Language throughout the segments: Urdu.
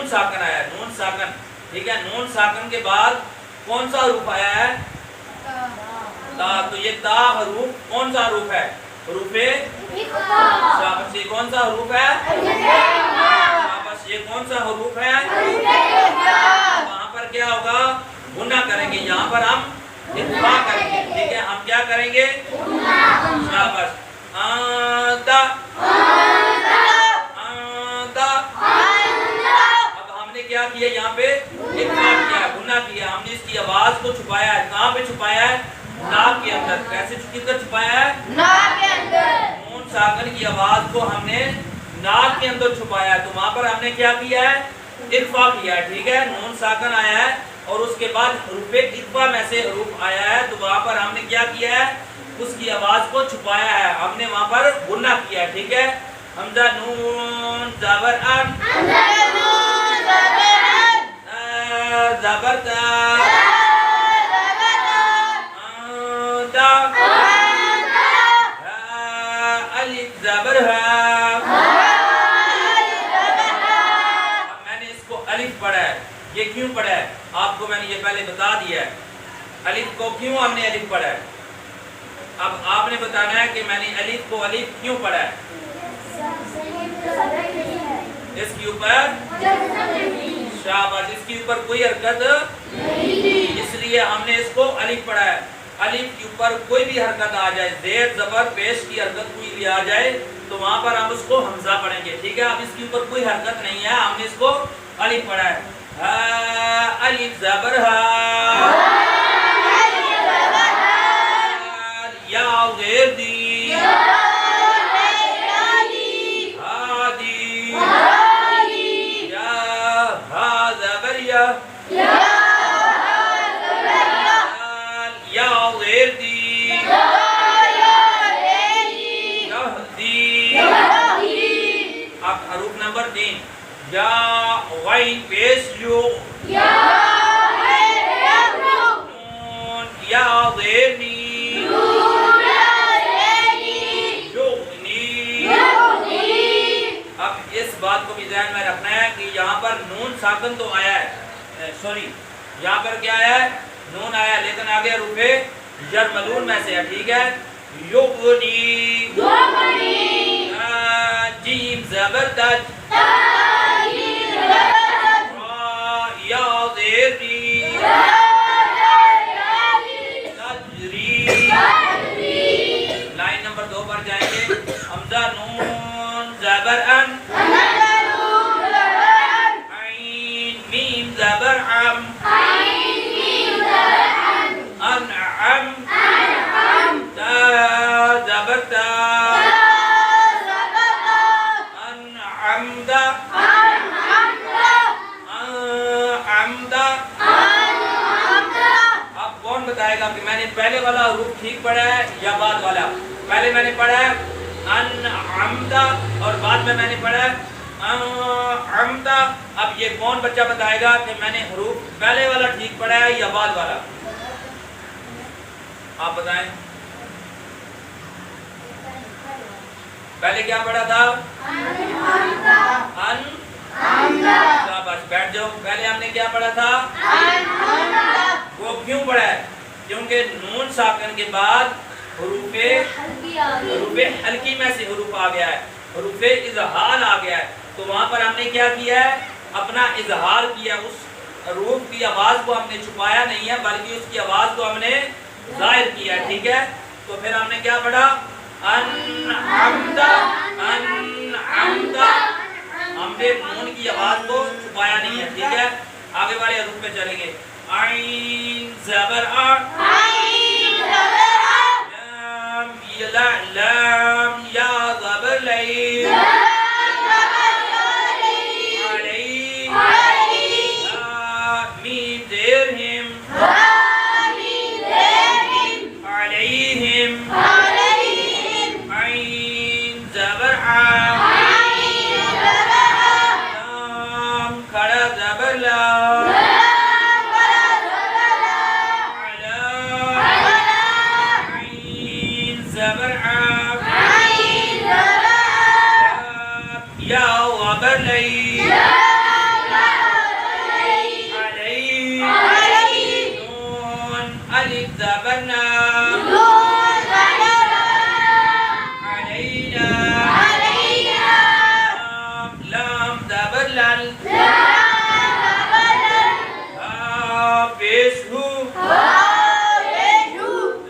نون ساکن آیا ہے, نون ساکن, ٹھیک ہے. نون ساکن کے بعد کون سا حروف آیا ہے؟ تا. تو یہ تا حروف کون سا حروف ہے؟ حروف شاباش. یہ کون سا حروف ہے؟ شاباش. یہ کون سا حروف ہے؟ وہاں پر کیا ہوگا؟ غنہ کریں گے. یہاں پر ہم اخفا کریں گے, ٹھیک ہے. ہم کیا کریں گے؟ شاباش. آندا. اب ہم نے کیا کیا یہاں پہ؟ اخفا کیا, غنہ کیا. ہم نے اس کی آواز کو چھپایا ہے. کہاں پہ چھپایا ہے؟ ناک کے اندر. کیسے کدھر چھپایا ہے؟ ناک کے اندر. نون ساکن کی آواز کو ہم نے ناک کے اندر چھپایا ہے, تو وہاں پر ہم نے کیا کیا ہے؟ اخفا کیا ہے, ٹھیک ہے. نون ساکن آیا ہے اور اس کے بعد حروف اخفا میں سے حروف آیا ہے, تو وہاں پر ہم نے کیا کیا ہے؟ اس کی آواز کو چھپایا ہے. ہم نے وہاں پر غنہ کیا ہے, ٹھیک ہے. حمزہ نون زبر ان, زبر تا, الف زبر ہا. میں نے اس کو الف پڑھا ہے. یہ کیوں پڑھا ہے آپ کو میں نے یہ پہلے بتا دیا ہے. الف کو کیوں ہم نے الف پڑھا ہے؟ اب آپ نے بتانا ہے کہ میں نے الف کو الف کیوں پڑھا ہے. اس کے اوپر شاباش, اس کے اوپر کوئی حرکت نہیں, اس لیے ہم نے اس کو الف پڑھا ہے. الف کے اوپر کوئی بھی حرکت آ جائے, زیر زبر پیش کی حرکت کوئی بھی آ جائے, تو وہاں پر ہم اس کو حمزہ پڑھیں گے, ٹھیک ہے. اب اس کے اوپر کوئی حرکت نہیں ہے, ہم نے اس کو الف پڑھا ہے. الف زبر ہا, یا غیر دی, ہادی, یا ہا زبر یا, یا غیر دی, اب حروف نمبر 3 یا غین پیش یو, نون یا غیرنی, یغنی. اب اس بات کو بھی ذہن میں رکھنا ہے کہ یہاں پر نون ساکن تو آیا ہے, سوری یہاں پر کیا آیا ہے؟ نون آیا, لیکن آگے حروف جرملون میں سے ہے, ٹھیک ہے. یغنی, جیم زبر تج, یا غیرنی, تجری. لائن نمبر 2 پر جائیں گے. حمزہ نون زبر ان, عین میم زبر عم, انعم, تا زبر تا, انعمد, انعمد. اب کون بتائے گا کہ میں نے پہلے والا حروف ٹھیک پڑھا ہے یا بعد والا؟ پہلے میں نے پڑھا ہے انعمد اور بعد میں نے پڑھا ہے انعمد. اب یہ کون بچہ بتائے گا کہ میں نے حروف پہلے والا ٹھیک پڑھا ہے یا بعد والا؟ آپ بتائیں. پہلے کیا پڑھا تھا؟ شاباش, بیٹھ جاؤ. پہلے ہم نے کیا پڑھا تھا؟ وہ کیوں پڑھا ہے؟ کیونکہ نون ساکن کے بعد حروف حلقی میں سے حروف آ گیا ہے, حروف اظہار آ گیا ہے, تو وہاں پر ہم نے کیا کیا ہے؟ اپنا اظہار کیا. اس حروف کی آواز کو ہم نے چھپایا نہیں ہے, بلکہ اس کی آواز کو ہم نے ظاہر کیا ہے, ٹھیک ہے. تو پھر ہم نے کیا پڑھا؟ انعمد, انعمد. ہم نے نون کی آواز کو چھپایا نہیں ہے, ٹھیک ہے. آگے والے حروف پہ چلیں گے. عین زبر آ, لام یا زبر لئی, علی, میم زیر ہم, علیہم, عین زبر آ, لام کھڑا زبر لا, زبر عام, یا غبر لئی, ہا پیش ہو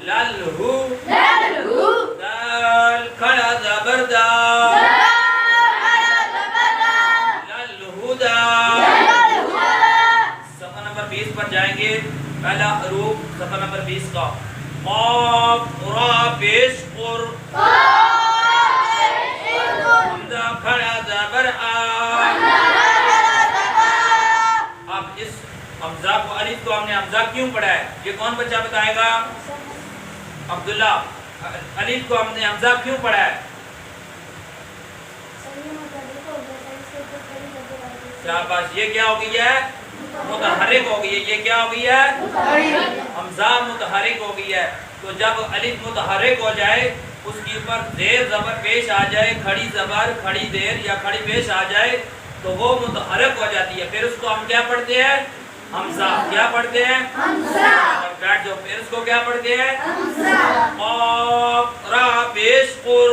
لل ہو دال کھڑا زبر دا لل ہدا صفحہ نمبر 20 پر جائیں گے. پہلا حروف صفحہ نمبر 20 کا قاف را پیش قر حمزہ کھڑا زبر آ. اب اس حمزہ کو الف کو ہم نے حمزہ کیوں پڑھا ہے یہ کون بچہ بتائے گا؟ عبداللہ. الف کو ہم نے حمزہ کیوں پڑھا ہے؟ شاباش. یہ کیا ہو گئی ہے؟ متحرک ہو گئی ہے. یہ کیا ہو گئی ہے؟ حمزہ متحرک ہو گئی ہے. تو جب الف متحرک ہو جائے اس کے اوپر زیر زبر پیش آ جائے کھڑی زبر کھڑی زیر یا کھڑی پیش آ جائے تو وہ متحرک ہو جاتی ہے. پھر اس کو ہم کیا پڑھتے ہیں؟ حمزہ. کیا پڑھتے ہیں؟ حمزہ. بیٹھ جاؤ. پھر اس کو کیا پڑھتے ہیں؟ حمزہ. قاف را پیش قر